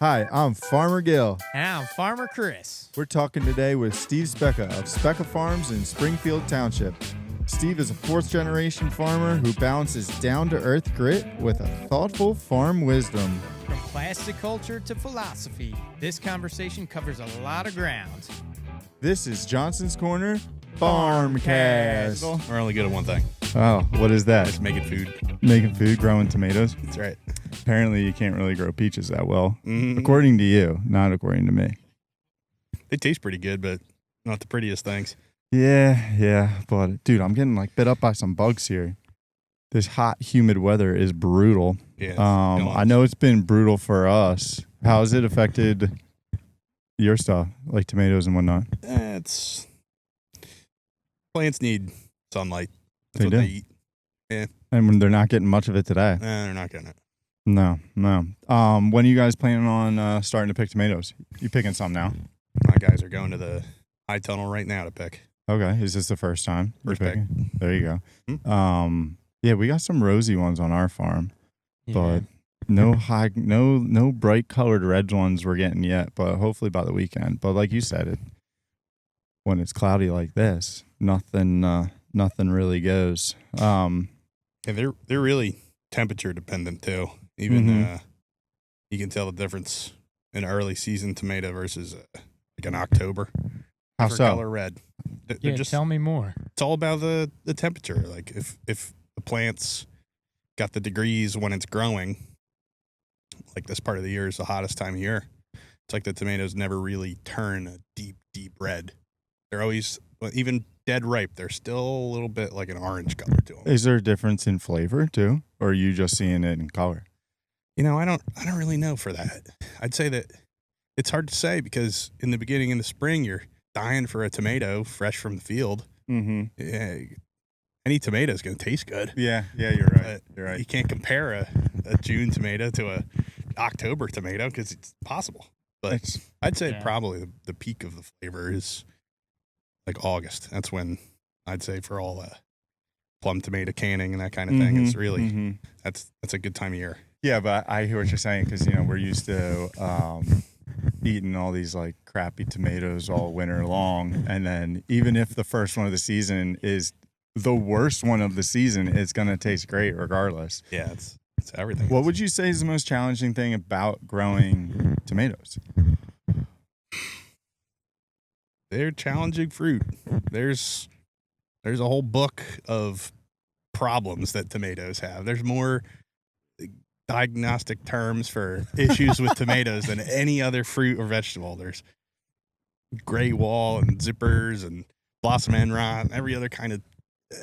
Hi, I'm Farmer Gil. And I'm Farmer Chris. We're talking today with Steve Specca of Specca Farms in Springfield Township. Steve is a fourth-generation farmer who balances down-to-earth grit with a thoughtful farm wisdom. From plasticulture to philosophy, this conversation covers a lot of ground. This is Johnson's Corner Farmcast. We're only good at one thing. Oh, what is that? It's making food. Making food, growing tomatoes. That's right. Apparently, you can't really grow peaches that well, Mm-hmm. according to you, not according to me. They taste pretty good, but not the prettiest things. Yeah, but dude, I'm getting bit up by some bugs here. This hot, humid weather is brutal. Yeah. I know it's been brutal for us. How has it affected your stuff, like tomatoes and whatnot? It's plants need sunlight. That's They what do. they eat. And when they're not getting much of it today. They're not getting it. No. When are you guys planning on starting to pick tomatoes? You picking some now? My guys are going to the high tunnel right now to pick. Okay. Is this the first time? you're First pick. picking? There you go. Hmm? Yeah, we got some rosy ones on our farm, Yeah. but no bright colored red ones we're getting yet, but hopefully by the weekend. But like you said, when it's cloudy like this, nothing really goes. And they're really temperature dependent too. Even you can tell the difference in early season tomato versus like an October. How Different so? color red. They're just, tell me more. it's all about the temperature. Like if the plant's got the degrees when it's growing, like this part of the year is the hottest time of year. It's like the tomatoes never really turn a deep red. They're always, even dead ripe, they're still a little bit like an orange color to them. Is there a difference in flavor too, or are you just seeing it in color? You know, I don't really know for that. I'd say that it's hard to say because in the beginning of the spring, you're dying for a tomato fresh from the field. Mm-hmm. Yeah, any tomato is going to taste good. Yeah, you're right. But You're right. You can't compare a June tomato to a October tomato because it's impossible. But I'd say probably the peak of the flavor is like August. That's when I'd say for all the plum tomato canning and that kind of thing is really that's a good time of year. Yeah, but I hear what you're saying because we're used to eating all these like crappy tomatoes all winter long, and then even if the first one of the season is the worst one of the season, it's gonna taste great regardless. Yeah, it's everything. What would you say is the most challenging thing about growing tomatoes? They're challenging fruit. There's a whole book of problems that tomatoes have. There's more diagnostic terms for issues with tomatoes than any other fruit or vegetable. There's gray wall and zippers and blossom end rot and every other kind of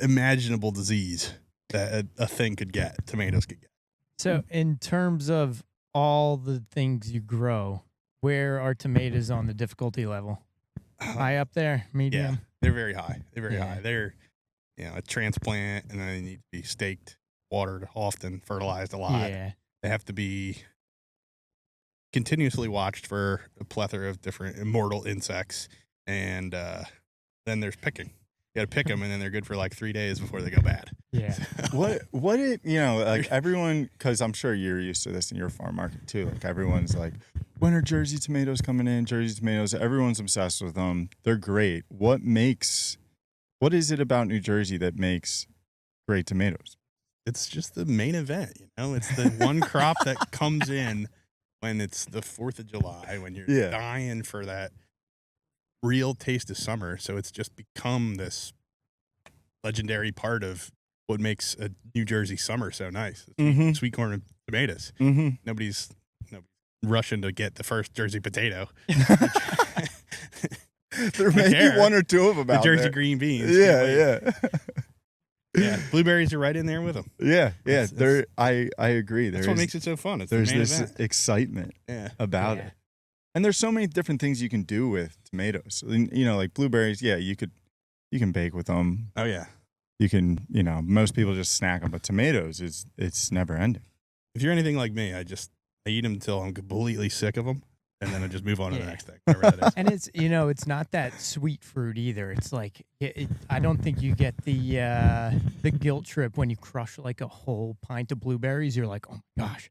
imaginable disease that a thing could get, tomatoes could get. So in terms of all the things you grow, where are tomatoes on the difficulty level? High up there? Medium? Yeah, they're very high. They're very Yeah. high. They're, a transplant, and then they need to be staked, watered often, fertilized a lot. Yeah. They have to be continuously watched for a plethora of different immortal insects. And then there's picking. You got to pick them, and then they're good for like 3 days before they go bad. Yeah. Everyone, because I'm sure you're used to this in your farm market too. Like everyone's like, when are Jersey tomatoes coming in? Jersey tomatoes. Everyone's obsessed with them. They're great. What is it about New Jersey that makes great tomatoes? It's just the main event, It's the one crop that comes in when it's the 4th of July, when you're dying for that real taste of summer. So it's just become this legendary part of what makes a New Jersey summer so nice. Sweet corn and tomatoes. Nobody's rushing to get the first Jersey potato. There may be one or two of them out the Jersey there. green beans. Yeah. Yeah, blueberries are right in there with them. Yeah. I agree. That's what makes it so fun. It's There's the main this event. excitement about it. And there's so many different things you can do with tomatoes. Like blueberries, you can bake with them. Oh, yeah. You can, most people just snack them, but tomatoes, it's never ending. If you're anything like me, I eat them until I'm completely sick of them, and then I just move on to the next thing, whatever that is. And it's, it's not that sweet fruit either. It's like, I don't think you get the guilt trip when you crush like a whole pint of blueberries. You're like, oh my gosh,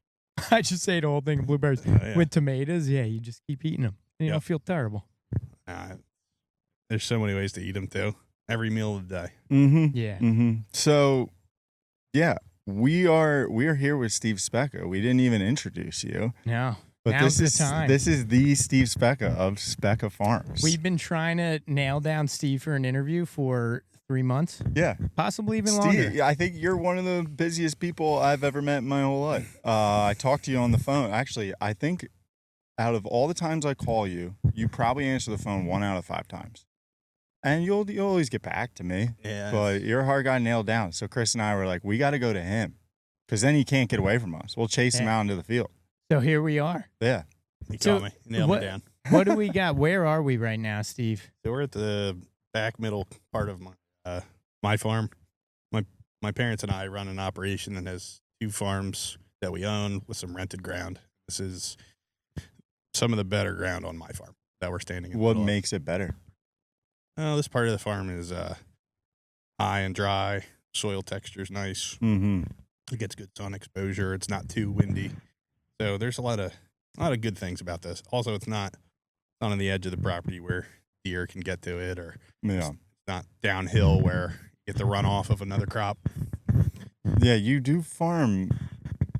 I just ate a whole thing of blueberries. Yeah. With tomatoes, yeah, you just keep eating them. You don't Yep. feel terrible. There's so many ways to eat them too. Every meal of the day. Mm-hmm. Yeah. Mm-hmm. So, yeah, we are here with Steve Specca. We didn't even introduce you, No. but Now's this the is time. this is the Steve Specca of Specca Farms. We've been trying to nail down Steve for an interview for 3 months, yeah, possibly even Steve. longer. I think you're one of the busiest people I've ever met in my whole life. I talked to you on the phone. Actually, I think out of all the times I call you, you probably answer the phone 1 out of 5 times. And you'll always get back to me. Yeah. But your hard guy nailed down. So Chris and I were like, we got to go to him because then he can't get away from us. We'll chase him out into the field. So here we are. Yeah. He So caught me. He nailed what- me down. What do we got? Where are we right now, Steve? So we're at the back middle part of my farm. My parents and I run an operation that has 2 farms that we own with some rented ground. This is some of the better ground on my farm that we're standing in. What makes it better? Oh, this part of the farm is high and dry. Soil texture is nice. Mm-hmm. It gets good sun exposure. It's not too windy. So there's a lot of good things about this. Also, it's not on the edge of the property where deer can get to it, or Yeah. it's not downhill where you get the runoff of another crop. Yeah, you do farm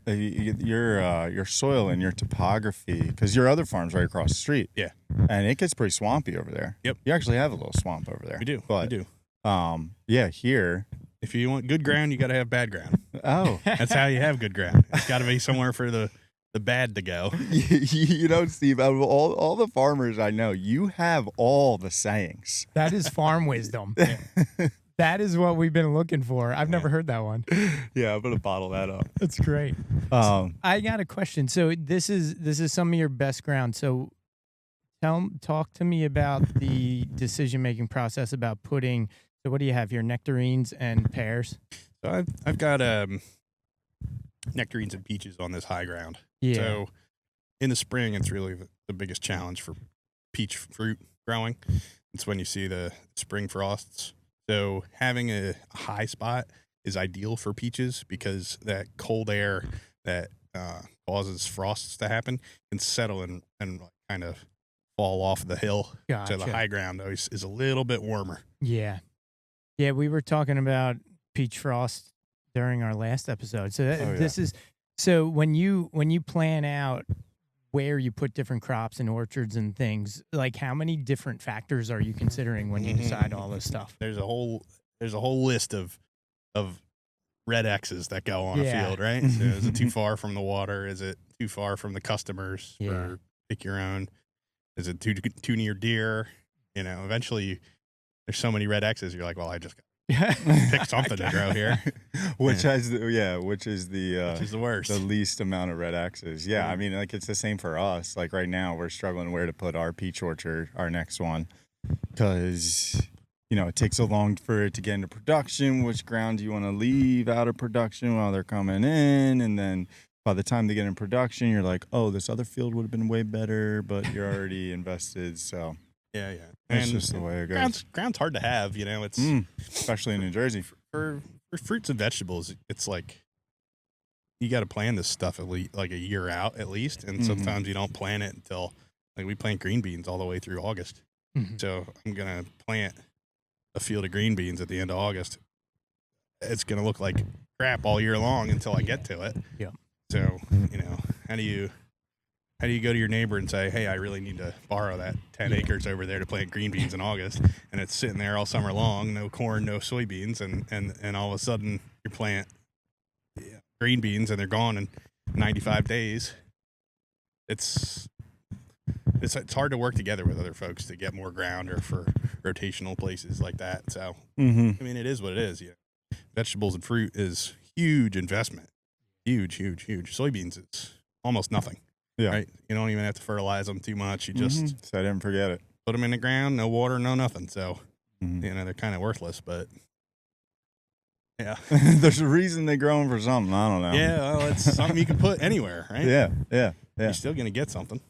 your soil and your topography because your other farm's right across the street. Yeah. And it gets pretty swampy over there. Yep. You actually have a little swamp over there. We do. But, we do. Yeah, here. If you want good ground, you got to have bad ground. Oh. That's how you have good ground. It's got to be somewhere for the bad to go. You know, Steve, out of all the farmers I know, you have all the sayings. That is farm wisdom. That is what we've been looking for. I've never heard that one. Yeah, I'm gonna bottle that up. That's great. I got a question. So this is some of your best ground. So talk to me about the decision-making process about putting. So what do you have here? Nectarines and pears. So I've got nectarines and peaches on this high ground. Yeah. So in the spring, it's really the biggest challenge for peach fruit growing. It's when you see the spring frosts. So having a high spot is ideal for peaches because that cold air that causes frosts to happen can settle and kind of fall off the hill. Gotcha. So the high ground is a little bit warmer. Yeah. Yeah, we were talking about peach frost during our last episode. So this is so when you plan out where you put different crops and orchards and things, like how many different factors are you considering when you decide all this stuff? There's a whole list of red X's that go on a field, right? So is it too far from the water? Is it too far from the customers? Yeah. Or pick your own. Is it too near deer? You know, eventually there's so many red X's. You're like, well, I just got to pick something to grow here. Which is the worst. the least amount of red X's. Yeah, I mean, like it's the same for us. Like right now, we're struggling where to put our peach orchard, our next one, because it takes so long for it to get into production. Which ground do you want to leave out of production while they're coming in, and then by the time they get in production, you're like, oh, this other field would have been way better, but you're already invested. So yeah. it's just the way it goes. Ground's hard to have. You know, it's especially in New Jersey. For fruits and vegetables, it's like you got to plan this stuff at least like a year out at least, and sometimes you don't plan it until like we plant green beans all the way through August. So I'm gonna plant a field of green beans at the end of August. It's gonna look like crap all year long until I get to it. Yeah. So how do you go to your neighbor and say, hey, I really need to borrow that 10 acres over there to plant green beans in August, and it's sitting there all summer long, no corn, no soybeans, and all of a sudden you plant green beans and they're gone in 95 days. It's hard to work together with other folks to get more ground or for rotational places like that. So I mean, it is what it is. Vegetables and fruit is huge investment. Huge. Soybeans, it's almost nothing. Yeah. Right. You don't even have to fertilize them too much. You just set it and forget it. put them in the ground, no water, no nothing. So, they're kind of worthless, but yeah. There's a reason they grow them for something. I don't know. Yeah. Well, it's something you can put anywhere, right? Yeah. You're still going to get something.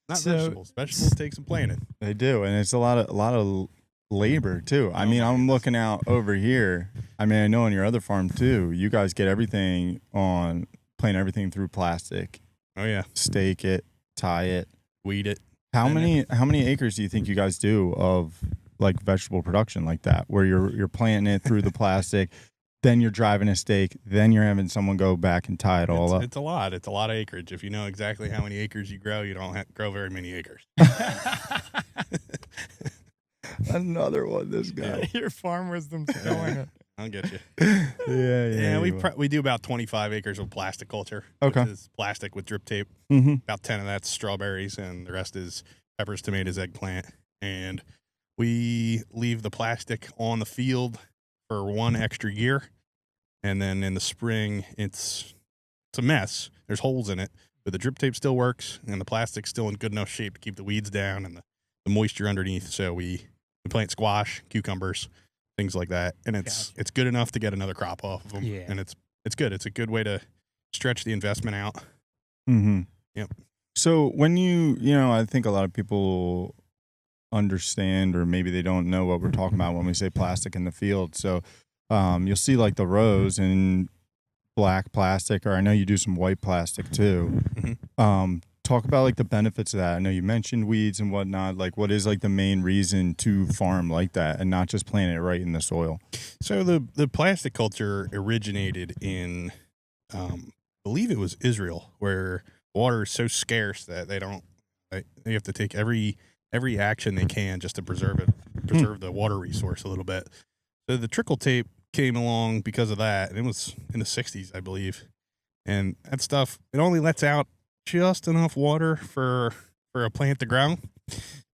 Not So- vegetables. Vegetables take some planting. They do. And it's a lot of labor too. I mean, I'm looking out over here. I mean, I know on your other farm too, you guys get everything plant everything through plastic. Oh yeah. stake it, tie it, Weed it. How many acres do you think you guys do of like vegetable production like that, where you're planting it through the plastic, then you're driving a stake, then you're having someone go back and tie it all up? It's a lot. It's a lot of acreage. If you know exactly how many acres you grow, you don't grow very many acres. Another one, this guy. Your farm wisdom's going up. I'll get you. Yeah. We do about 25 acres of plasticulture. Okay. Which is plastic with drip tape. Mm-hmm. About 10 of that's strawberries, and the rest is peppers, tomatoes, eggplant. And we leave the plastic on the field for 1 extra year. And then in the spring, it's a mess. There's holes in it, but the drip tape still works, and the plastic's still in good enough shape to keep the weeds down and the moisture underneath. So we plant squash, cucumbers, things like that, and it's good enough to get another crop off of them. Yeah. And it's good. It's a good way to stretch the investment out. Mm-hmm. Yep. So when I think a lot of people understand, or maybe they don't know what we're talking about when we say plastic in the field. So you'll see like the rows in black plastic, or I know you do some white plastic too. Mm-hmm. Talk about like the benefits of that. I know you mentioned weeds and whatnot. Like, what is like the main reason to farm like that and not just plant it right in the soil? So the plastic culture originated in, I believe it was Israel, where water is so scarce that they have to take every action they can just to preserve the water resource a little bit. So the trickle tape came along because of that, and it was in the 60s, I believe. And that stuff, it only lets out just enough water for a plant to grow.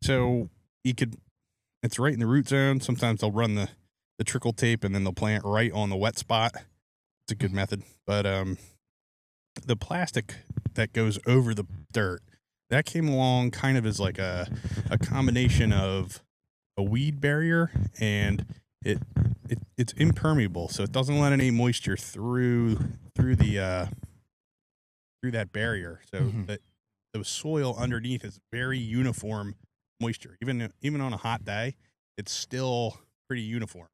So it's right in the root zone. Sometimes they'll run the trickle tape and then they'll plant right on the wet spot. It's a good method. But the plastic that goes over the dirt, that came along kind of as like a combination of a weed barrier, and it's impermeable, so it doesn't let any moisture through that barrier, so that the soil underneath is very uniform moisture. Even on a hot day, it's still pretty uniform.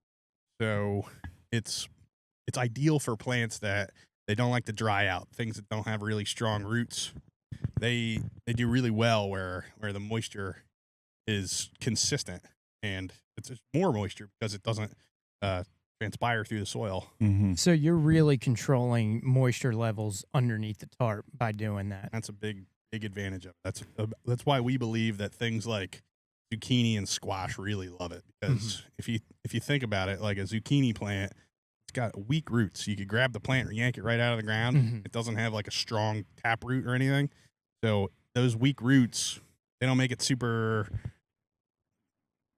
So it's ideal for plants that they don't like to dry out. Things that don't have really strong roots, they do really well where the moisture is consistent, and it's more moisture because it doesn't transpire through the soil. Mm-hmm. So you're really controlling moisture levels underneath the tarp by doing that. That's a big advantage of it. That's why we believe that things like zucchini and squash really love it, because if you think about it, like a zucchini plant, it's got weak roots. You could grab the plant or yank it right out of the ground. It doesn't have like a strong tap root or anything. So those weak roots, they don't make it super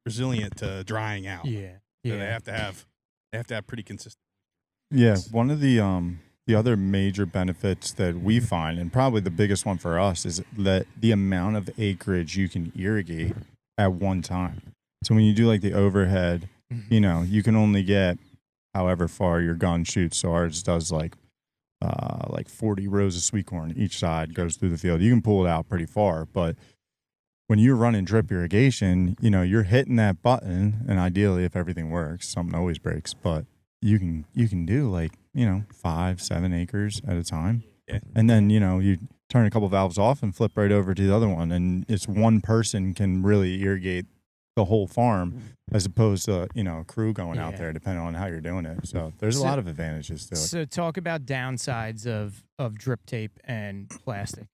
resilient to drying out. Yeah. So they have to have pretty consistent. Yeah, one of the other major benefits that we find, and probably the biggest one for us, is that the amount of acreage you can irrigate at one time. So when you do like the overhead, you can only get however far your gun shoots. So ours does like 40 rows of sweet corn each side goes through the field. You can pull it out pretty far, but when you're running drip irrigation, you're hitting that button, and ideally, if everything works, something always breaks, but you can do like 5-7 acres at a time. Yeah. And then you turn a couple valves off and flip right over to the other one, and it's one person can really irrigate the whole farm, as opposed to a crew going out there, depending on how you're doing it. So there's a lot of advantages to it. So talk about downsides of drip tape and plastic.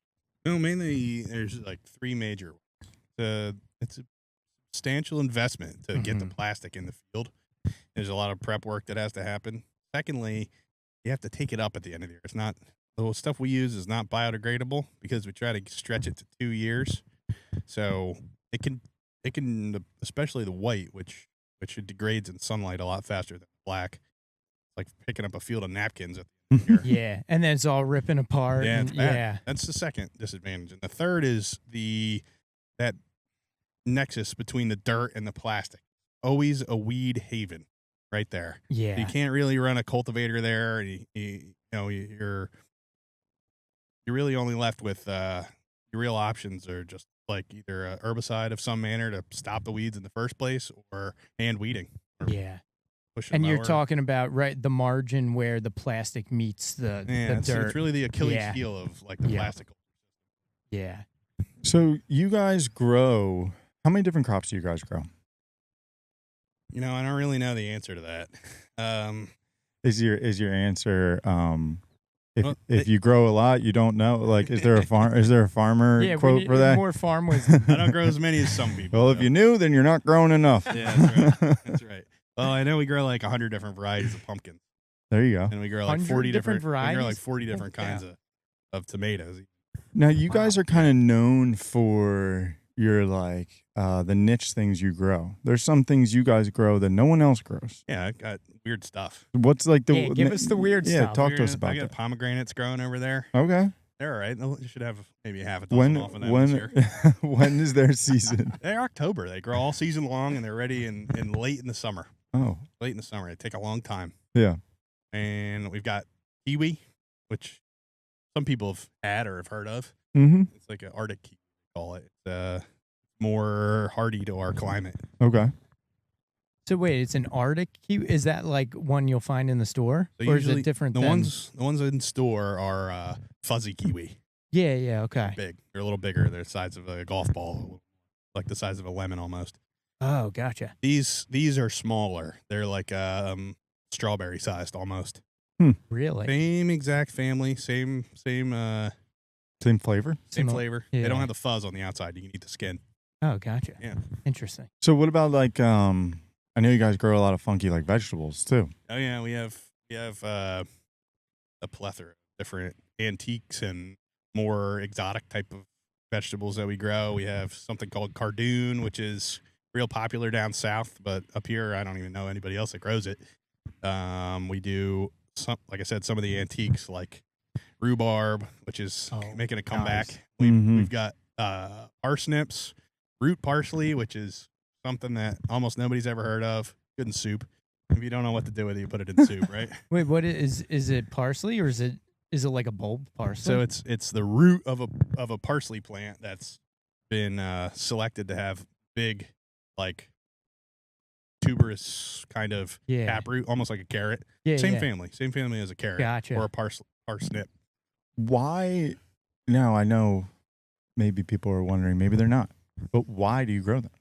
No, mainly there's like 3 major ones. It's a substantial investment to get the plastic in the field. There's a lot of prep work that has to happen. Secondly, you have to take it up at the end of the year. It's not, the stuff we use is not biodegradable, because we try to stretch it to 2 years. So it can, especially the white, which it degrades in sunlight a lot faster than black. It's like picking up a field of napkins at the end of the year. Yeah, and then it's all ripping apart. Yeah, and, it's bad. That's the second disadvantage. And the third is that nexus between the dirt and the plastic. Always a weed haven right there. Yeah. You can't really run a cultivator there. You're really only left with your real options are just like either a herbicide of some manner to stop the weeds in the first place, or hand weeding. Yeah. Pushing And you're mower. talking about the margin where the plastic meets the dirt. It's really the Achilles heel of like the plastic. Yeah. So you guys grow. How many different crops do you guys grow? I don't really know the answer to that. Is your answer if Well, if you grow a lot, you don't know? Like, is there a farmer Yeah, we quote need for that? more farm wisdom. I don't grow as many as some people. Well, if you knew, then you're not growing enough. Yeah, that's right. That's right. Well, I know we grow like 100 different varieties of pumpkins, There you go. and we grow like 100 40 different We grow like varieties? 40 different Yeah. kinds of tomatoes. Now you guys Wow. are kind of known for your the niche things you grow. There's some things you guys grow that no one else grows. Yeah, I got weird stuff. What's like the Yeah, give us the weird yeah, stuff. talk to us about I got that. pomegranates growing over there. Okay. They're all right. You should have maybe half a dozen off of them this year. When is their season? They're October. They grow all season long, and they're ready in late in the summer. Oh, Late in the summer. They take a long time. yeah. And we've got kiwi, which some people have had or have heard of. Mm-hmm. It's like an Arctic kiwi, they call it. It's more hardy to our climate. Okay. So wait, it's an Arctic kiwi? Is that like one you'll find in the store? So Or is usually it different The than... ones in store are fuzzy kiwi. Yeah, okay. Big. They're a little bigger. They're the size of a golf ball, like the size of a lemon almost. Oh, gotcha. These are smaller. They're like strawberry sized almost. Really? Same exact family, same Same flavor. same Similar- flavor. They yeah. don't have the fuzz on the outside. You can eat the skin. Oh, gotcha. Yeah. Interesting. So what about I know you guys grow a lot of funky vegetables too. Oh yeah, we have a plethora of different antiques and more exotic type of vegetables that we grow. We have something called cardoon, which is real popular down south, but up here I don't even know anybody else that grows it. We do like I said, some of the antiques like rhubarb, which is making a comeback. nice. We've got parsnips, root parsley, which is something that almost nobody's ever heard of. Good in soup. If you don't know what to do with it, you put it in soup, right? Wait, what is it parsley or is it like a bulb parsley? So it's the root of a parsley plant that's been selected to have big, like tuberous kind of Yeah. taproot, almost like a carrot. yeah, Same yeah. family as a carrot Gotcha. or a parsnip. Why? Now I know maybe people are wondering, maybe they're not, but why do you grow them?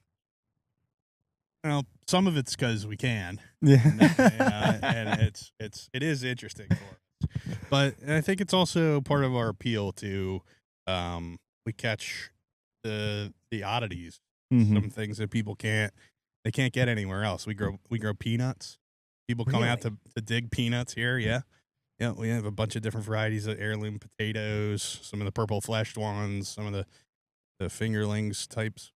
Well, some of it's because we can, Yeah. and it is interesting for us. But I think it's also part of our appeal to we catch the oddities, Mhm. some things that people can't get anywhere else. We grow peanuts. People come out to dig peanuts here. Yeah. Yeah, we have a bunch of different varieties of heirloom potatoes, some of the purple fleshed ones, some of the fingerlings types.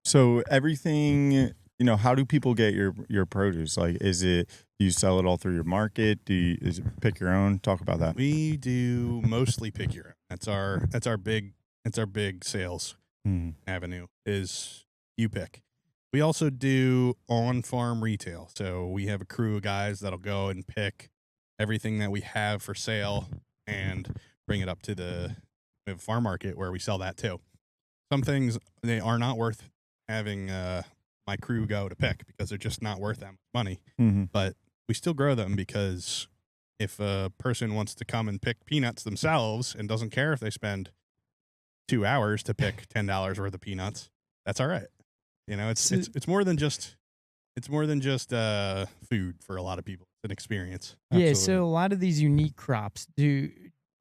So everything, how do people get your produce? Like, do you sell it all through your market? Is it pick your own? Talk about that. We do mostly pick your own. That's our big sales Mhm. avenue is you pick. We also do on-farm retail. So we have a crew of guys that'll go and pick everything that we have for sale and bring it up to we have a farm market where we sell that too. Some things, they are not worth having my crew go to pick because they're just not worth that much money. Mhm. But we still grow them because if a person wants to come and pick peanuts themselves and doesn't care if they spend 2 hours to pick $10 worth of peanuts, that's all right. It's more than just food for a lot of people. It's an experience. Yeah, Absolutely. so a lot of these unique crops,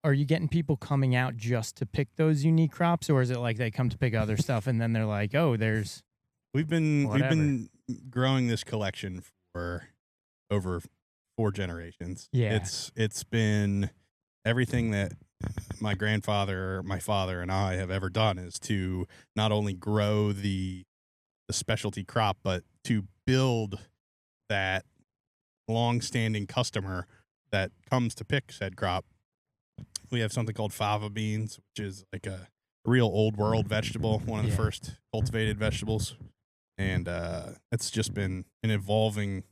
are you getting people coming out just to pick those unique crops, or is it like they come to pick other stuff and then they're like, oh, there's We've been growing this collection for over 4 generations. Yeah. It's been everything that my grandfather, my father, and I have ever done is to not only grow the specialty crop, but to build that long-standing customer that comes to pick said crop. We have something called fava beans, which is like a real old world vegetable, one of the Yeah. first cultivated vegetables, and it's just been an evolving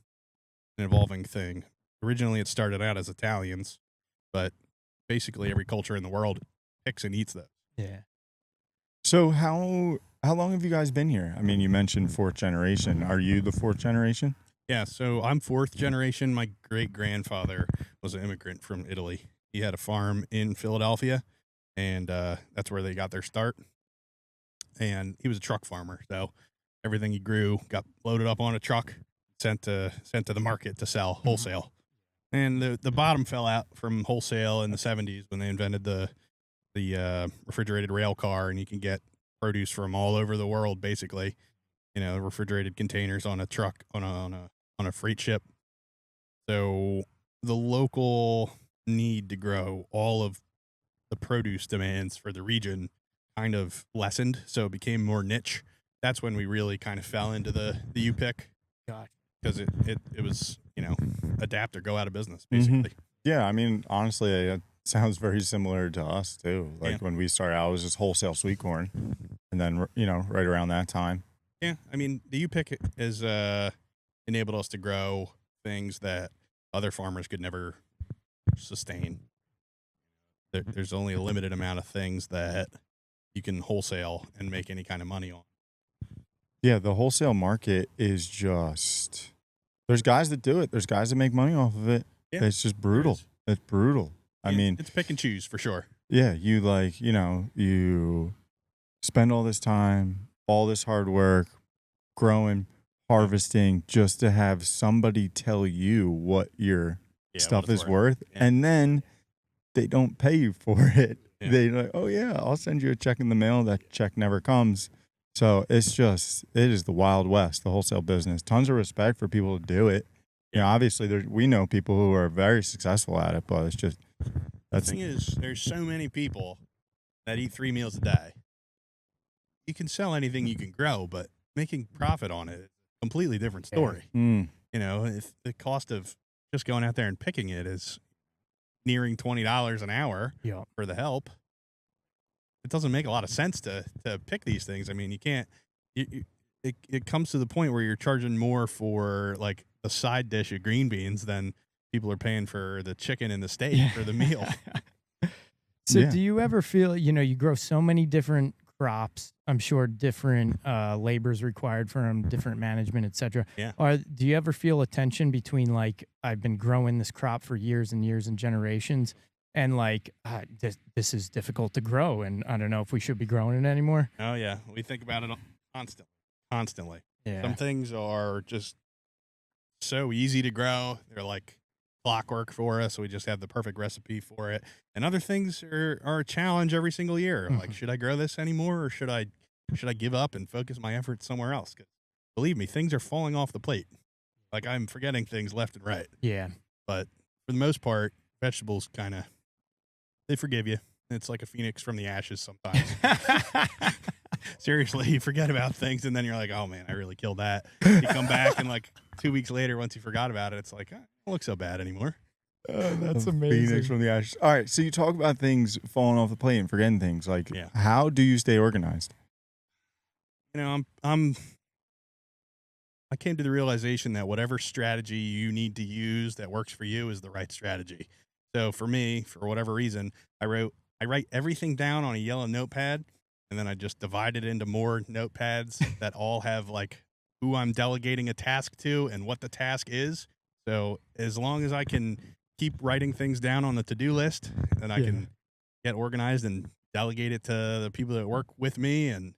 thing. Originally, it started out as Italians, but basically every culture in the world picks and eats those. yeah. So how long have you guys been here? I mean, you mentioned 4th generation. Are you the 4th generation? Yeah, so I'm 4th generation. My great grandfather was an immigrant from Italy. He had a farm in Philadelphia, and that's where they got their start. And he was a truck farmer, so everything he grew got loaded up on a truck, sent to the market to sell wholesale. And the bottom fell out from wholesale in the 70s when they invented the refrigerated rail car, and you can get produce from all over the world, basically, refrigerated containers on a truck on a freight ship. So the local need to grow all of the produce demands for the region kind of lessened, so it became more niche. That's when we really kind of fell into the U-pick. Gotcha. Because it was, adapt or go out of business, basically. Yeah, I mean, honestly, it sounds very similar to us, too. Like, when we started out, it was just wholesale sweet corn. And then, right around that time. Yeah, I mean, the U-pick has enabled us to grow things that other farmers could never sustain. There's only a limited amount of things that you can wholesale and make any kind of money on. Yeah, the wholesale market is just... There's guys that do it. There's guys that make money off of it. Yeah, it's just brutal. It's brutal. I mean... It's pick and choose, for sure. Yeah, you spend all this time, all this hard work, growing, harvesting, just to have somebody tell you what your stuff is worth. Yeah. And then they don't pay you for it. Yeah. They're like, oh, yeah, I'll send you a check in the mail. That check never comes. So it is the Wild West, the wholesale business. Tons of respect for people to do it. Obviously, we know people who are very successful at it, but it's just... The thing is, there's so many people that eat 3 meals a day. You can sell anything you can grow, but making profit on it is a completely different story. If the cost of just going out there and picking it is nearing $20 an hour for the help, it doesn't make a lot of sense to pick these things. I mean, you can't. It comes to the point where you're charging more for like a side dish of green beans than people are paying for the chicken and the steak for the meal. So do you ever feel, you grow so many different crops, I'm sure different labors required for them, different management, etc. Yeah. Do you ever feel a tension between like, I've been growing this crop for years and years and generations, and like, this is difficult to grow, and I don't know if we should be growing it anymore? Oh, yeah. We think about it constantly. Yeah. Some things are just so easy to grow. They're like clockwork for us. So we just have the perfect recipe for it. And other things are a challenge every single year. Like, should I grow this anymore, or should I give up and focus my efforts somewhere else? 'Cause believe me, things are falling off the plate. Like, I'm forgetting things left and right. Yeah. But for the most part, vegetables they forgive you. It's like a phoenix from the ashes sometimes. Seriously, you forget about things, and then you're like, oh, man, I really killed that. You come back, and like 2 weeks later, once you forgot about it, it's like, it don't look so bad anymore. That's amazing. Phoenix from the ashes. All right, so you talk about things falling off the plate and forgetting things. Like, how do you stay organized? I came to the realization that whatever strategy you need to use that works for you is the right strategy. So for me, for whatever reason, I write everything down on a yellow notepad, and then I just divide it into more notepads that all have like who I'm delegating a task to and what the task is. So as long as I can keep writing things down on the to-do list, then I can get organized and delegate it to the people that work with me, and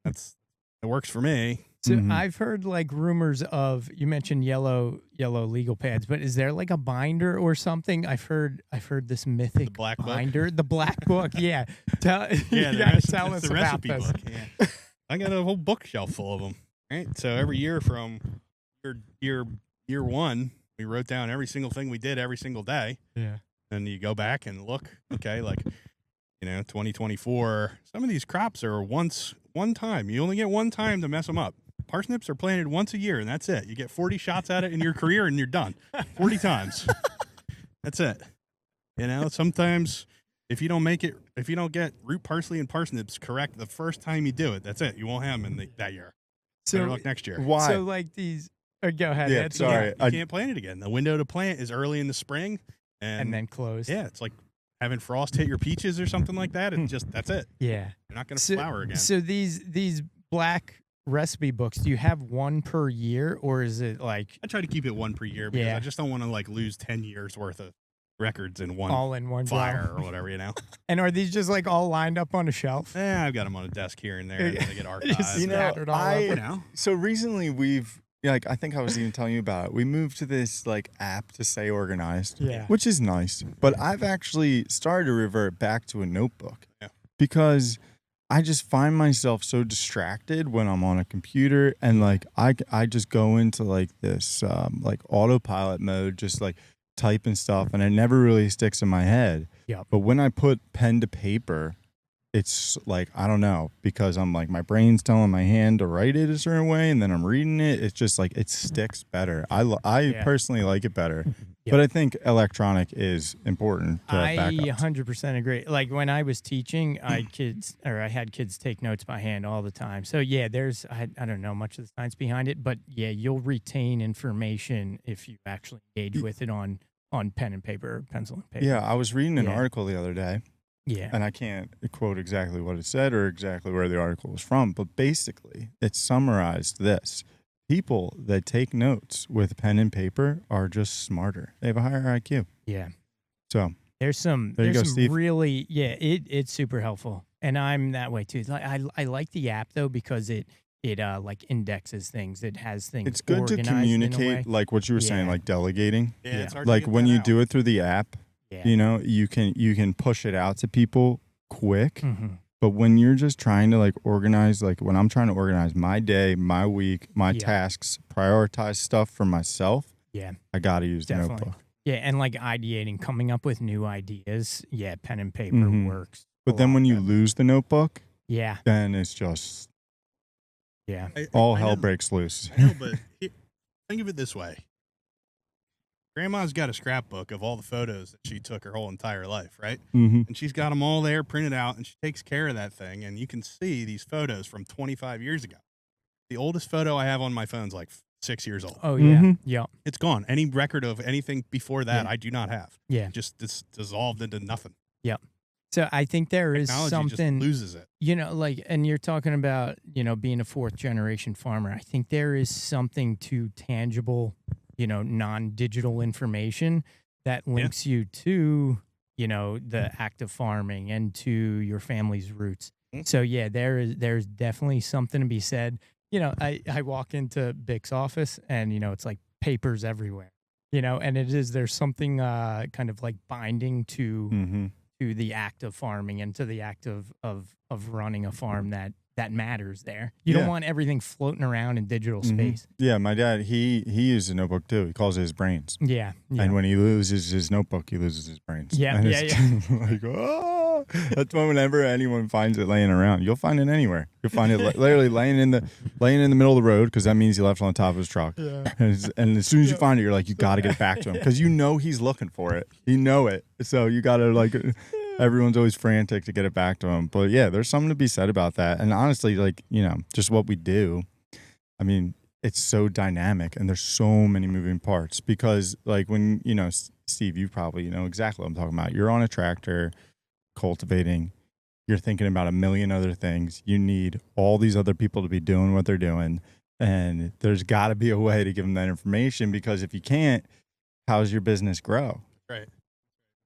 it works for me. So I've heard like rumors of, you mentioned yellow legal pads, but is there like a binder or something? I've heard this mythic black binder, the black book. Yeah. Tell us about this. Book. Yeah. I got a whole bookshelf full of them. Right. So every year from year one, we wrote down every single thing we did every single day. Yeah. And you go back and look, okay, like, 2024, some of these crops are one time. You only get one time to mess them up. Parsnips are planted once a year, and that's it. You get 40 shots at it in your career, and you're done. 40 times. That's it. Sometimes if you don't get root parsley and parsnips correct the first time you do it, that's it. You won't have them that year. So look next year. Why? So like these. Go ahead. Yeah, sorry. You can't plant it again. The window to plant is early in the spring, and then close. Yeah, it's like having frost hit your peaches or something like that. And that's it. Yeah, you're not going to flower again. So these black recipe books, do you have one per year, or is it like? I try to keep it one per year because I just don't want to like lose 10 years worth of records in one all in one file drawer. or whatever, you know. And are these just like all lined up on a shelf? Yeah, I've got them on a desk here and there, and then they get archived. You know, Scattered all over. you know. So recently we've like I think I was even telling you about it. We moved to this like app to stay organized, Yeah. which is nice. But I've actually started to revert back to a notebook Yeah. because I just find myself so distracted when I'm on a computer and like I just go into like this like autopilot mode, just like typing stuff, and it never really sticks in my head. Yep. But when I put pen to paper, it's like, I don't know, because I'm like, my brain's telling my hand to write it a certain way, and then I'm reading it. It's just like, it sticks better. I personally like it better. Yep. But I think electronic is important to have I backups. 100% agree. Like when I was teaching, I had kids take notes by hand all the time. So yeah, there's I don't know much of the science behind it, but yeah, you'll retain information if you actually engage with it on pen and paper, or pencil and paper. Yeah, I was reading an article the other day, Yeah. and I can't quote exactly what it said or exactly where the article was from, but basically it summarized this. People that take notes with pen and paper are just smarter. They have a higher IQ. Yeah. So There's some There you go, some Steve. really it's super helpful. And I'm that way too. Like I like the app though because it like indexes things. It has things it's good to organized in a way. communicate, like what you were saying, Yeah. like delegating. Yeah, it's hard to Like get when that you out. do it through the app, Yeah. you know, you can push it out to people quick. Mhm. But when you're just trying to like organize, like when I'm trying to organize my day, my week, my Yeah. tasks, prioritize stuff for myself, Yeah. I got to use the Definitely. notebook. Yeah, and like ideating, coming up with new ideas. Yeah, pen and paper Mhm. works. But a then lot when you better. lose the notebook, Yeah. then it's just Yeah. all I hell know. breaks loose. I know, but think of it this way. Grandma's got a scrapbook of all the photos that she took her whole entire life, right? Mm-hmm. And she's got them all there printed out, and she takes care of that thing. And you can see these photos from 25 years ago. The oldest photo I have on my phone's like 6 years old. Oh yeah. Mhm. Yeah. It's gone. Any record of anything before that, Yeah. I do not have. Yeah. It's dissolved into nothing. So I think there is Technology something just loses it. like, and you're talking about, being a fourth generation farmer. I think there is something to tangible, non-digital information that links you to, the act of farming and to your family's roots. Mhm. So yeah, there's definitely something to be said. I walk into Bick's office and, it's like papers everywhere, and there's something kind of like binding to Mm-hmm. the act of farming and to the act of running a farm that matters there. You don't Yeah. want everything floating around in digital Mhm. space. Yeah, my dad, he uses a notebook too. He calls it his brains. Yeah. Yeah. And when he loses his notebook, he loses his brains. Yeah, And yeah, it's like, oh, that's why whenever anyone finds it laying around, you'll find it anywhere. You'll find it literally laying in the middle of the road because that means he left it on top of his truck. Yeah. And as soon as you find it, you're like, you got to get it back to him because you know he's looking for it. You know it. So you got to like, everyone's always frantic to get it back to him. But yeah, there's something to be said about that. And honestly, like, just what we do, I mean, it's so dynamic and there's so many moving parts because like when, Steve, you probably know exactly what I'm talking about. You're on a tractor cultivating, you're thinking about a million other things. You need all these other people to be doing what they're doing. And there's got to be a way to give them that information because if you can't, how's your business grow? Right.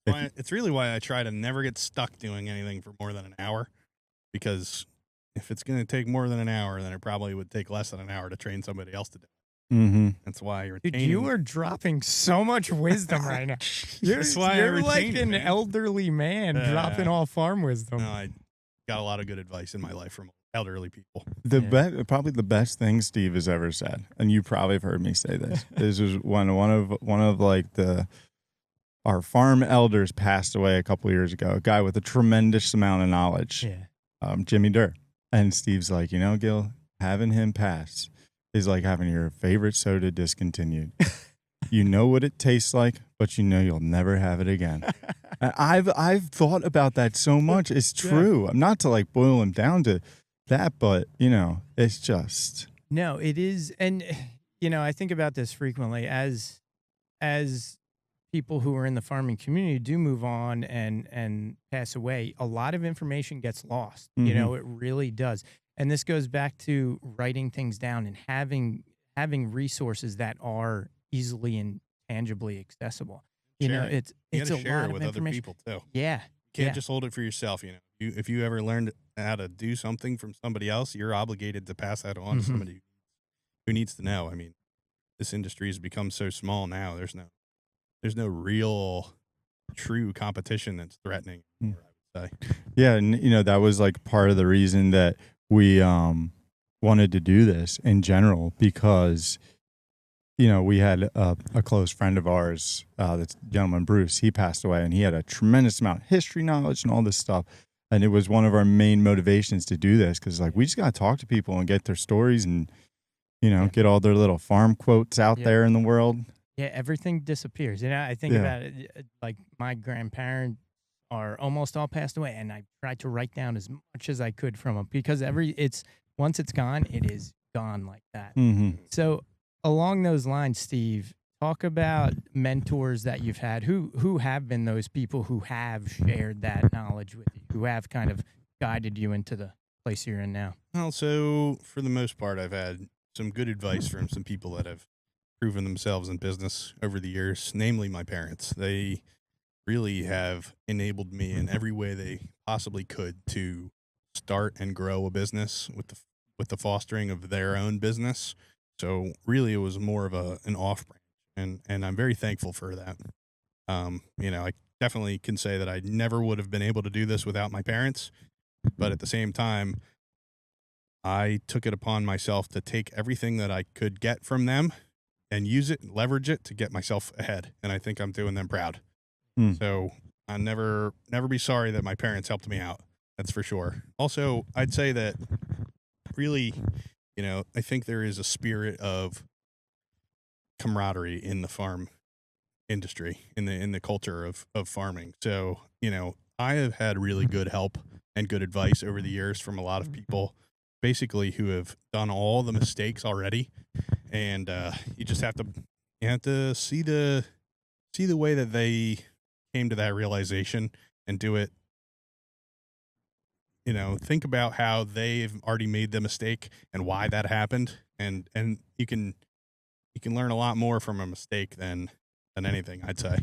If- It's really why I try to never get stuck doing anything for more than an hour, because if it's going to take more than an hour, then it probably would take less than an hour to train somebody else to do it. Mm-hmm. That's why you're Dude, you are dropping so much wisdom right now. That's why I You're like retain it, an man. elderly man Yeah. dropping all farm wisdom. No, I got a lot of good advice in my life from elderly people. Probably the best thing Steve has ever said, and you probably have heard me say this. This was one of like our farm elders passed away a couple years ago. A guy with a tremendous amount of knowledge, Yeah. Jimmy Durr. And Steve's like, Gil, having him pass is like having your favorite soda discontinued. You know what it tastes like, but you know you'll never have it again. And I've thought about that so much. It's true. Not to like boil him down to that, but it's just No, it is. And, I think about this frequently as people who are in the farming community do move on and pass away. A lot of information gets lost. Mhm. It really does. And this goes back to writing things down and having resources that are easily and tangibly accessible. You know, it's gotta a share lot it with of other information. people too. Yeah. You can't Yeah. just hold it for yourself. If you ever learned how to do something from somebody else, you're obligated to pass that on to somebody who needs to know. I mean, this industry has become so small now. There's no real true competition that's threatening anymore, I would say. Yeah, and that was like part of the reason that we wanted to do this in general, because we had a close friend of ours, this gentleman Bruce. He passed away, and he had a tremendous amount of history knowledge and all this stuff. And it was one of our main motivations to do this, because we just got to talk to people and get their stories and get all their little farm quotes out there in the world. Yeah, everything disappears. I think about it, like my grandparents are almost all passed away, and I tried to write down as much as I could from them, because once it's gone, it is gone like that. Mm-hmm. So along those lines, Steve, talk about mentors that you've had. Who have been those people who have shared that knowledge with you, who have kind of guided you into the place you're in now? Well, so for the most part, I've had some good advice from some people that have proven themselves in business over the years, namely my parents. They really have enabled me in every way they possibly could to start and grow a business with the fostering of their own business. So really, it was more of an off branch, and I'm very thankful for that. I definitely can say that I never would have been able to do this without my parents, but at the same time, I took it upon myself to take everything that I could get from them and use it and leverage it to get myself ahead. And I think I'm doing them proud. So I'll never be sorry that my parents helped me out. That's for sure. Also, I'd say that really, I think there is a spirit of camaraderie in the farm industry, in the culture of farming. So, I have had really good help and good advice over the years from a lot of people, basically who have done all the mistakes already. And you just have to see the way that they came to that realization and do it. Think about how they've already made the mistake and why that happened, and you can learn a lot more from a mistake than anything, I'd say.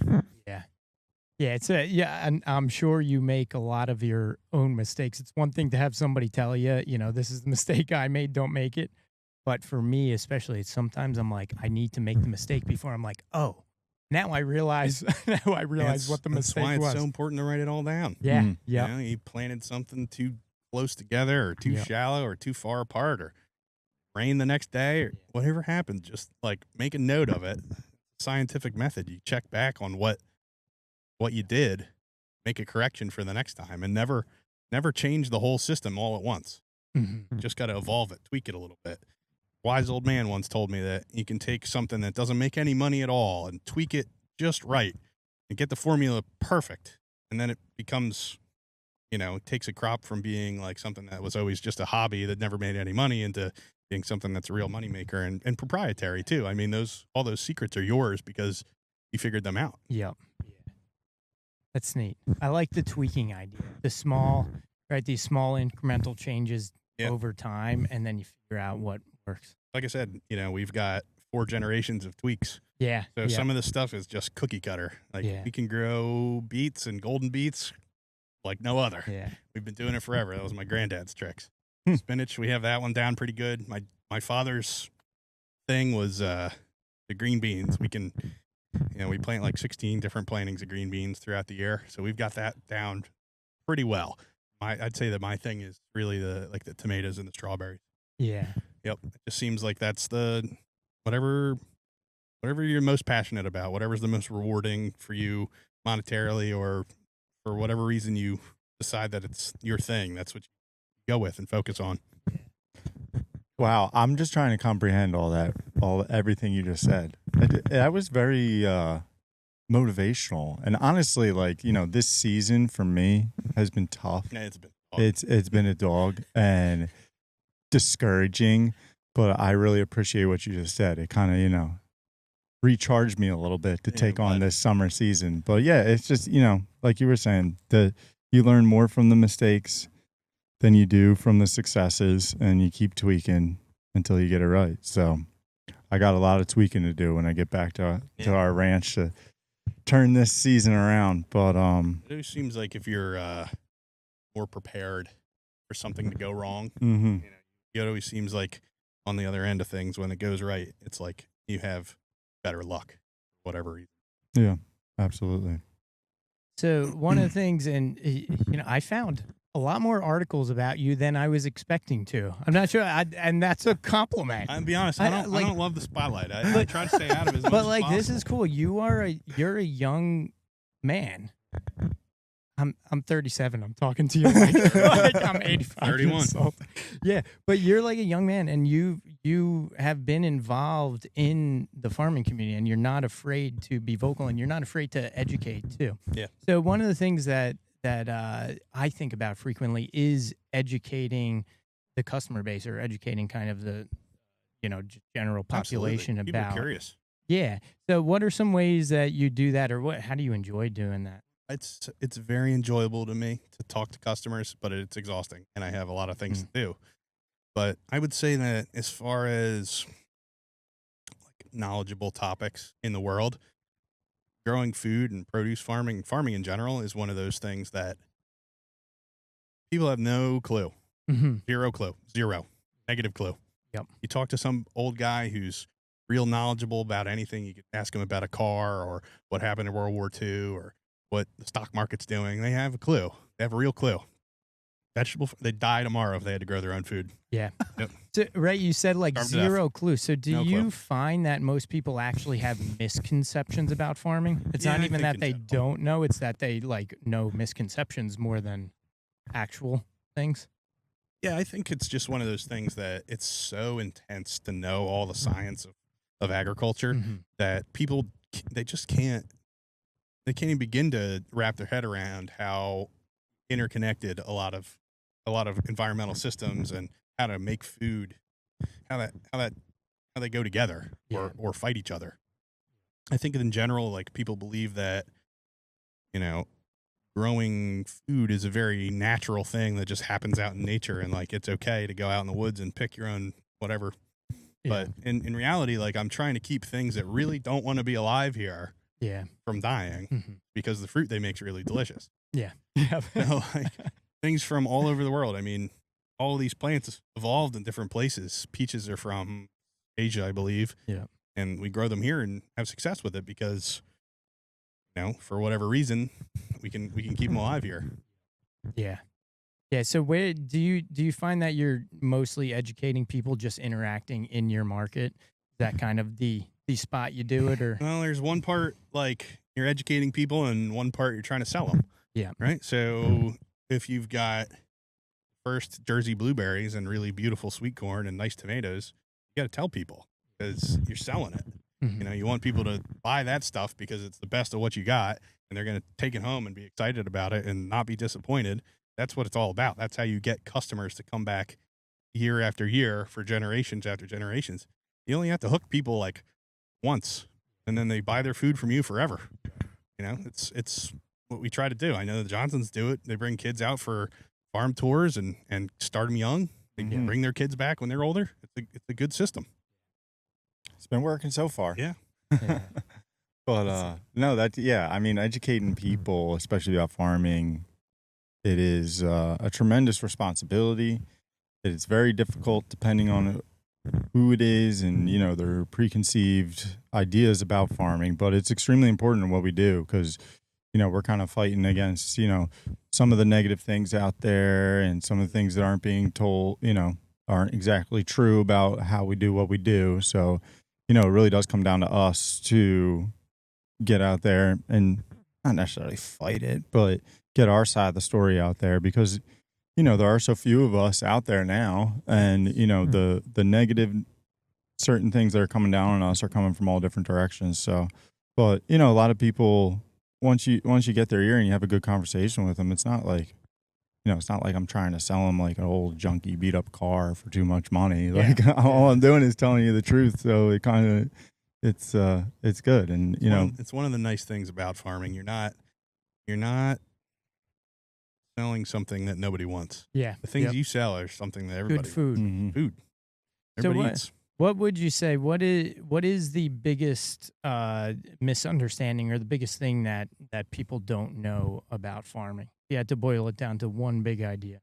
Yeah, and I'm sure you make a lot of your own mistakes. It's one thing to have somebody tell you, this is the mistake I made, don't make it. But for me, especially, sometimes I'm like, I need to make the mistake before I'm like, oh, now I realize what the mistake was. That's why it's so important to write it all down. Yeah, You planted something too close together or too shallow or too far apart, or rain the next day, or whatever happened. Just make a note of it. Scientific method. You check back on what you did, make a correction for the next time, and never change the whole system all at once. Mm-hmm. Just got to evolve it, tweak it a little bit. Wise old man once told me that you can take something that doesn't make any money at all and tweak it just right and get the formula perfect. And then it becomes, it takes a crop from being like something that was always just a hobby that never made any money into being something that's a real moneymaker and proprietary too. I mean, all those secrets are yours because you figured them out. Yep. Yeah. That's neat. I like the tweaking idea. These small incremental changes over time, and then you figure out what works. Like I said, we've got 4 generations of tweaks. Yeah. So some of this stuff is just cookie cutter. We can grow beets and golden beets like no other. Yeah. We've been doing it forever. That was my granddad's tricks. Spinach, we have that one down pretty good. My father's thing was the green beans. We can, we plant like 16 different plantings of green beans throughout the year. So we've got that down pretty well. I'd say that my thing is really the tomatoes and the strawberries. Yeah. Yep. It just seems like that's the whatever you're most passionate about, whatever's the most rewarding for you monetarily, or for whatever reason you decide that it's your thing. That's what you go with and focus on. Wow, I'm just trying to comprehend everything you just said. That was very motivational, and honestly, this season for me has been tough. Yeah, it's been. It's been a dog and discouraging, but I really appreciate what you just said. It kind of recharged me a little bit to take on this summer season. But yeah, it's just like you were saying, you learn more from the mistakes than you do from the successes, and you keep tweaking until you get it right. So I got a lot of tweaking to do when I get back to our ranch to turn this season around. But It always seems like if you're more prepared for something to go wrong, mhm. it always seems like on the other end of things, when it goes right, it's like you have better luck, for whatever reason. Yeah, absolutely. So one of the things, and I found a lot more articles about you than I was expecting to. I'm not sure, and that's a compliment. I'll be honest, I don't love the spotlight. I try to stay out of it as much But as like, possible. this is cool. You're a young man. I'm 37. I'm talking to you like I'm 85. 31. years old. Yeah, but you're like a young man, and you have been involved in the farming community, and you're not afraid to be vocal, and you're not afraid to educate too. Yeah. So one of the things that I think about frequently is educating the customer base, or educating kind of the general population Absolutely. People are about. curious. Yeah. So what are some ways that you do that, or how do you enjoy doing that? It's very enjoyable to me to talk to customers, but it's exhausting, and I have a lot of things to do. But I would say that as far as like knowledgeable topics in the world, growing food and produce farming in general is one of those things that people have no clue. Mm-hmm. Zero clue. Zero. Negative clue. Yep. You talk to some old guy who's real knowledgeable about anything. You could ask him about a car or what happened in World War II or what the stock market's doing. They have a clue. They have a real clue. They'd die tomorrow if they had to grow their own food. Yeah. Yep. So, right, you said like Starved to death. zero clue. So do No you clue. find that most people actually have misconceptions about farming? It's Yeah, not I even think that they in don't know, it's that they like know misconceptions more than actual things. Yeah, I think it's just one of those things that it's so intense to know all the science of agriculture Mhm. that people they can't even begin to wrap their head around how interconnected a lot of environmental systems and how to make food, how they go together Yeah. or fight each other. I think in general, like people believe that, growing food is a very natural thing that just happens out in nature, and like it's okay to go out in the woods and pick your own whatever. Yeah. But in reality, like I'm trying to keep things that really don't want to be alive here Yeah. from dying Mhm. because the fruit they make is really delicious. Yeah. Yeah. Like things from all over the world. I mean, all of these plants evolved in different places. Peaches are from Asia, I believe. Yeah. And we grow them here and have success with it because, for whatever reason, we can keep them alive here. Yeah. Yeah. So where do you find that you're mostly educating people, just interacting in your market? Is that kind of the spot you do it, or? Well, there's one part like you're educating people and one part you're trying to sell them. Yeah. Right. So if you've got first Jersey blueberries and really beautiful sweet corn and nice tomatoes, you got to tell people because you're selling it. Mhm. You want people to buy that stuff because it's the best of what you got, and they're going to take it home and be excited about it and not be disappointed. That's what it's all about. That's how you get customers to come back year after year for generations after generations. You only have to hook people like once, and then they buy their food from you forever. It's what we try to do. I know the Johnsons do it. They bring kids out for farm tours and start them young. They Mhm. bring their kids back when they're older. It's a good system. It's been working so far. Yeah. Yeah. But no, I mean, educating people, especially about farming, it is a tremendous responsibility. It is very difficult depending on who it is and their preconceived ideas about farming. But it's extremely important in what we do because we're kind of fighting against some of the negative things out there and some of the things that aren't being told, aren't exactly true about how we do what we do. So it really does come down to us to get out there and not necessarily fight it, but get our side of the story out there because, there are so few of us out there now. And, the negative certain things that are coming down on us are coming from all different directions. So, but, a lot of people, once you get their ear and you have a good conversation with them, it's not like, it's not like I'm trying to sell them like an old junky beat up car for too much money. Like all I'm doing is telling you the truth. So it kind of, it's good. And, It's one of the nice things about farming. You're not selling something that nobody wants. Yeah. The things you sell are something that everybody Good food. mhm. food. So Everybody what? eats. What would you say? What is the biggest misunderstanding or the biggest thing that people don't know about farming? If you had to boil it down to one big idea.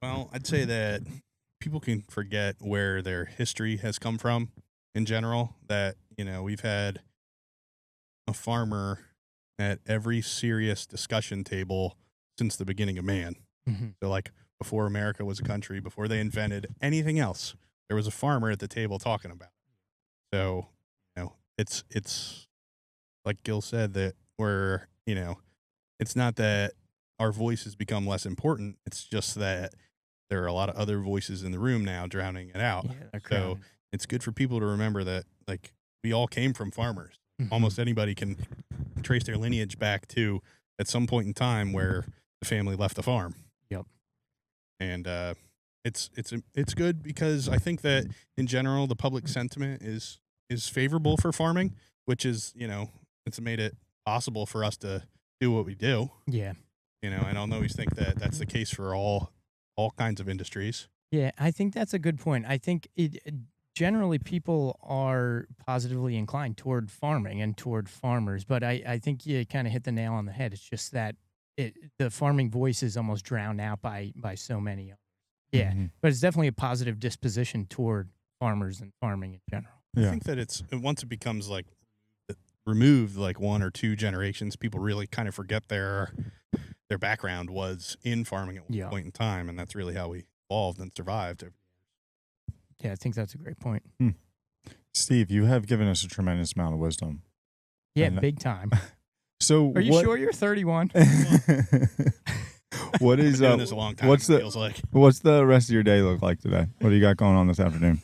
Well, I'd say that people can forget where their history has come from in general. That, we've had a farmer at every serious discussion table since the beginning of man. Mm-hmm. So, like, before America was a country, before they invented anything else, there was a farmer at the table talking about it. So, it's like Gil said, that we're, it's not that our voices become less important. It's just that there are a lot of other voices in the room now drowning it out. Yeah, so it's good for people to remember that, like, we all came from farmers. Mm-hmm. Almost anybody can trace their lineage back to at some point in time where the family left the farm. Yep. And it's good because I think that in general the public sentiment is favorable for farming, which is, it's made it possible for us to do what we do. Yeah. I don't always think that that's the case for all kinds of industries. Yeah, I think that's a good point. I think generally people are positively inclined toward farming and toward farmers, but I think you kind of hit the nail on the head. It's just that the farming voice is almost drowned out by so many. Yeah, Mm-hmm. but it's definitely a positive disposition toward farmers and farming in general. Yeah. I think that once it becomes like removed like one or two generations, people really kind of forget their background was in farming at one point in time, and that's really how we evolved and survived. Yeah, I think that's a great point. Steve, you have given us a tremendous amount of wisdom. Yeah, big time. So, are you sure you're 31? What is doing this a long time? Feels like. What's the rest of your day look like today? What do you got going on this afternoon?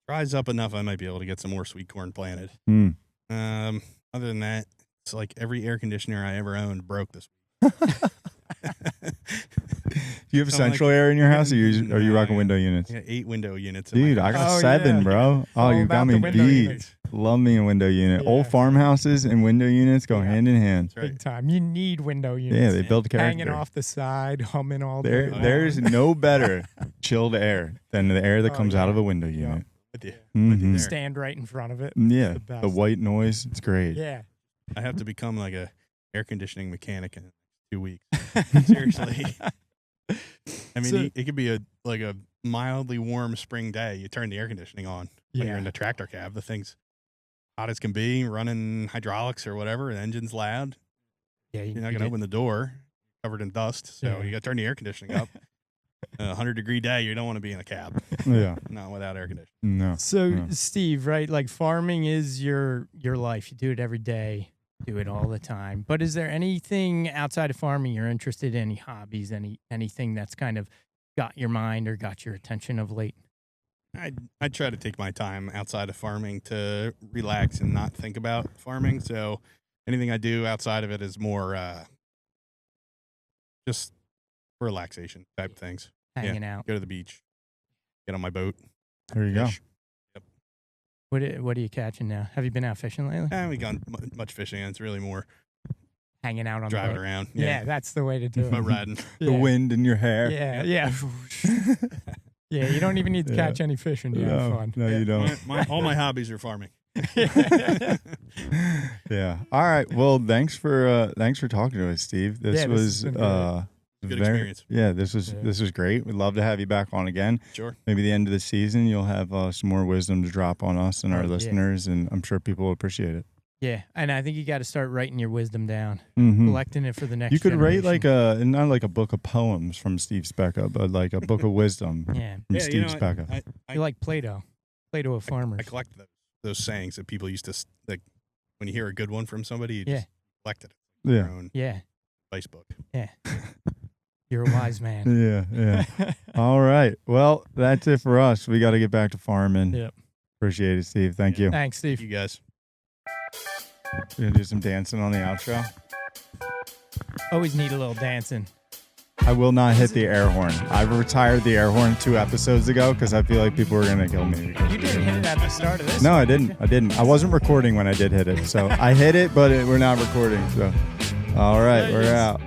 Dries up enough, I might be able to get some more sweet corn planted. Other than that, it's like every air conditioner I ever owned broke this week. Do you have central air in your house, or are you rocking window units? I got 8 window units. Dude, I got 7, bro. Oh, you got me beat. Love me a window unit. Yeah. Old farmhouses and window units go hand in hand. Right. Big time. You need window units. Yeah, they build character. Hanging off the side, humming all day. There's no better chilled air than the air that comes out of a window unit. Mm-hmm. Stand right in front of it. Yeah, the white noise. It's great. Yeah. I have to become like a air conditioning mechanic in 2 weeks. Seriously. I mean, it could be a mildly warm spring day. You turn the air conditioning on when you're in the tractor cab. The thing's hot as can be, running hydraulics or whatever. The engine's loud. Yeah, you're not gonna open the door, covered in dust. So you got to turn the air conditioning up. 100-degree day, you don't want to be in a cab. Yeah, not without air conditioning. No. So, Steve, right? Like farming is your life. You do it every day. Do it all the time. But is there anything outside of farming you're interested in? Any hobbies? Anything that's kind of got your mind or got your attention of late? I try to take my time outside of farming to relax and not think about farming. So anything I do outside of it is more just relaxation type things. Hanging out. Go to the beach. Get on my boat. There you go. What are you catching now? Have you been out fishing lately? I haven't gone much fishing. It's really more hanging out on driving the boat. Around. Yeah, that's the way to do it. Boat riding. The wind in your hair. Yeah. Yeah, you don't even need to catch any fish when you have fun. No, you don't. All my hobbies are farming. Yeah. All right. Well, thanks for talking to us, Steve. This was good experience. Yeah, this was great. We'd love to have you back on again. Sure. Maybe the end of the season, you'll have some more wisdom to drop on us and our listeners, and I'm sure people will appreciate it. Yeah, and I think you got to start writing your wisdom down, collecting it for the next. You could generation. write not like a book of poems from Steve Specca, but like a book of wisdom from Steve Specca. You like Plato of farmers. I collect those sayings that people used to like. When you hear a good one from somebody, you just collect it. Your own Facebook. Yeah. You're a wise man. Yeah. All right. Well, that's it for us. We got to get back to farming. Yep. Appreciate it, Steve. Thank you. Thanks, Steve. Thank you guys. We're going to do some dancing on the outro. Always need a little dancing. I will not hit the air horn. I retired the air horn 2 episodes ago because I feel like people were going to kill me. You didn't hit it at the start of this? No, I didn't. I wasn't recording when I did hit it. So I hit it, but we're not recording. So, all right, we're out.